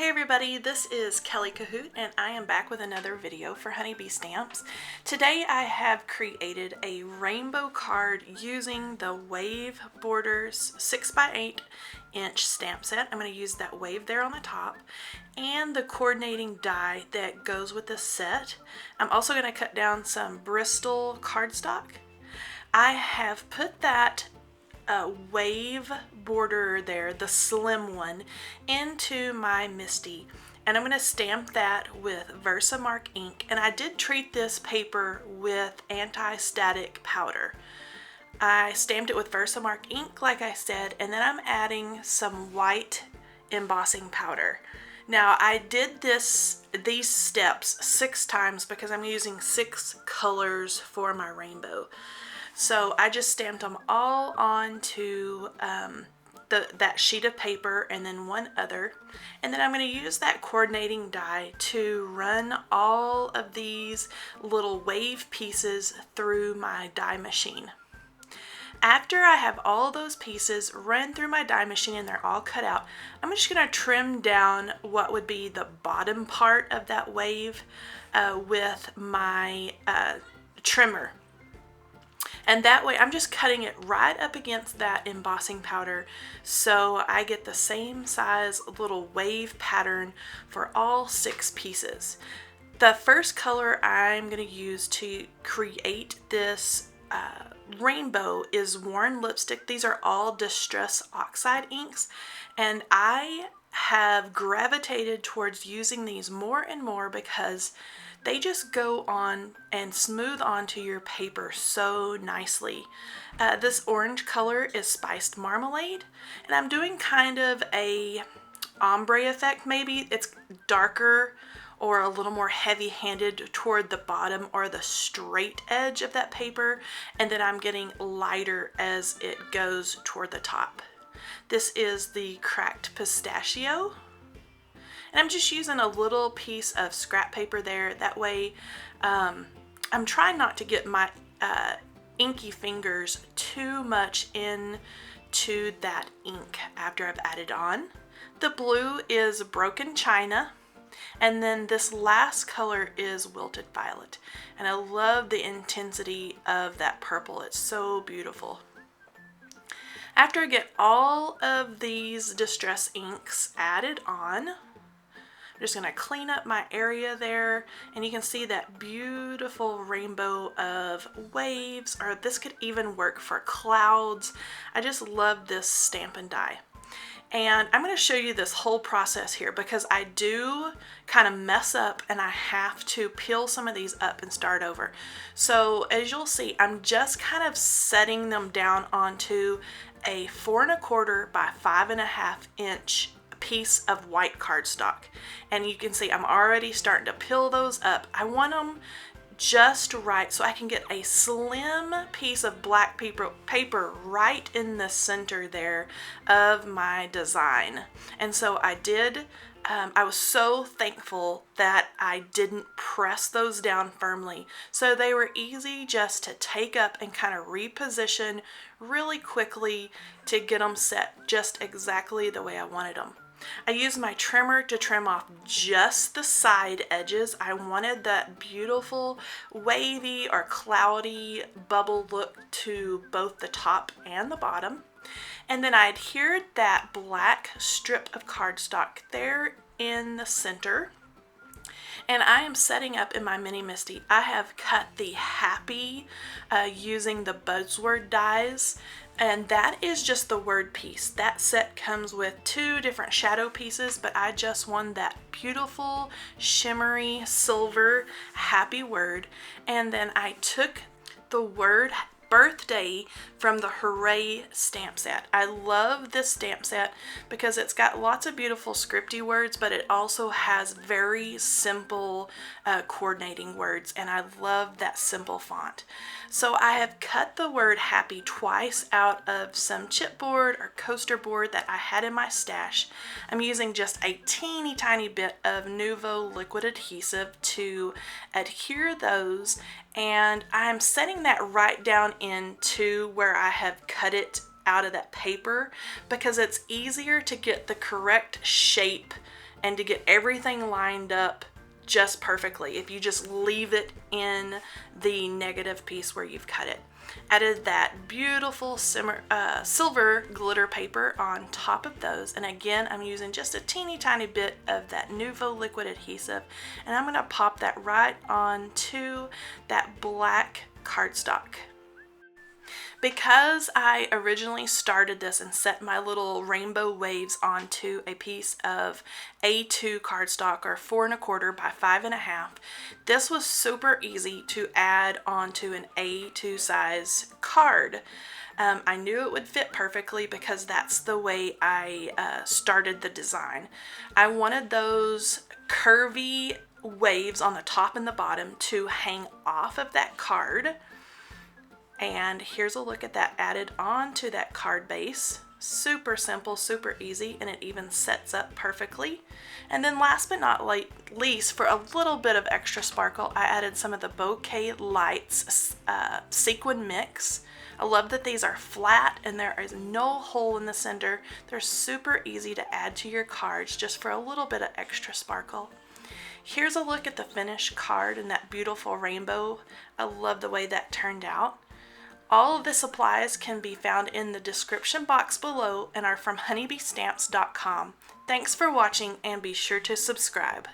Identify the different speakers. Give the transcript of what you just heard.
Speaker 1: Hey everybody, this is Kelly Cahoot and I am back with another video for Honeybee Stamps. Today I have created a rainbow card using the Wave Borders 6x8" stamp set. I'm going to use that wave there on the top and the coordinating die that goes with the set. I'm also going to cut down some Bristol cardstock. I have put that wave border there, the slim one, into my Misty, and I'm going to stamp that with Versamark ink. And I did treat this paper with anti-static powder. I stamped it with Versamark ink like I said, and then I'm adding some white embossing powder. Now I did these steps 6 times because I'm using 6 colors for my rainbow. So I just stamped them all onto that sheet of paper and then one other. And then I'm going to use that coordinating die to run all of these little wave pieces through my die machine. After I have all those pieces run through my die machine and they're all cut out, I'm just going to trim down what would be the bottom part of that wave with my trimmer. And that way I'm just cutting it right up against that embossing powder so I get the same size little wave pattern for all 6 pieces. The first color I'm going to use to create this rainbow is Worn Lipstick. These are all Distress Oxide inks, and I have gravitated towards using these more and more because they just go on and smooth onto your paper so nicely. This orange color is Spiced Marmalade, and I'm doing kind of a ombre effect maybe. It's darker or a little more heavy-handed toward the bottom or the straight edge of that paper, and then I'm getting lighter as it goes toward the top. This is the Cracked Pistachio. And I'm just using a little piece of scrap paper there. That way, I'm trying not to get my inky fingers too much into that ink after I've added on. The blue is Broken China. And then this last color is Wilted Violet. And I love the intensity of that purple. It's so beautiful. After I get all of these distress inks added on, I'm just going to clean up my area there, and you can see that beautiful rainbow of waves, or this could even work for clouds. I just love this Stampin' Die. And I'm going to show you this whole process here because I do kind of mess up and I have to peel some of these up and start over. So as you'll see, I'm just kind of setting them down onto a 4 1/4 by 5.5 inch piece of white cardstock, and you can see I'm already starting to peel those up. I want them just right so I can get a slim piece of black paper right in the center there of my design. And so I did. I was so thankful that I didn't press those down firmly, so they were easy just to take up and kind of reposition really quickly to get them set just exactly the way I wanted them. I used my trimmer to trim off just the side edges. I wanted that beautiful wavy or cloudy bubble look to both the top and the bottom. And then I adhered that black strip of cardstock there in the center. And I am setting up in my Mini Misty. I have cut the Happy using the buzzword dies, and that is just the word piece. That set comes with 2 different shadow pieces, but I just won that beautiful shimmery silver happy word. And then I took the word birthday from the Hooray stamp set. I love this stamp set because it's got lots of beautiful scripty words, but it also has very simple coordinating words, and I love that simple font. So I have cut the word happy twice out of some chipboard or coaster board that I had in my stash. I'm using just a teeny tiny bit of Nuvo liquid adhesive to adhere those, and I'm setting that right down into where I have cut it out of that paper because it's easier to get the correct shape and to get everything lined up just perfectly if you just leave it in the negative piece where you've cut it. Added that beautiful silver glitter paper on top of those, and again I'm using just a teeny tiny bit of that Nuvo liquid adhesive, and I'm going to pop that right onto that black cardstock. Because I originally started this and set my little rainbow waves onto a piece of A2 cardstock, or 4 1/4 by 5 1/2, this was super easy to add onto an A2 size card. I knew it would fit perfectly because that's the way I started the design. I wanted those curvy waves on the top and the bottom to hang off of that card. And here's a look at that added onto that card base. Super simple, super easy, and it even sets up perfectly. And then last but not least, for a little bit of extra sparkle, I added some of the Bokeh Lights sequin mix. I love that these are flat and there is no hole in the center. They're super easy to add to your cards just for a little bit of extra sparkle. Here's a look at the finished card and that beautiful rainbow. I love the way that turned out. All of the supplies can be found in the description box below and are from honeybeestamps.com. Thanks for watching, and be sure to subscribe.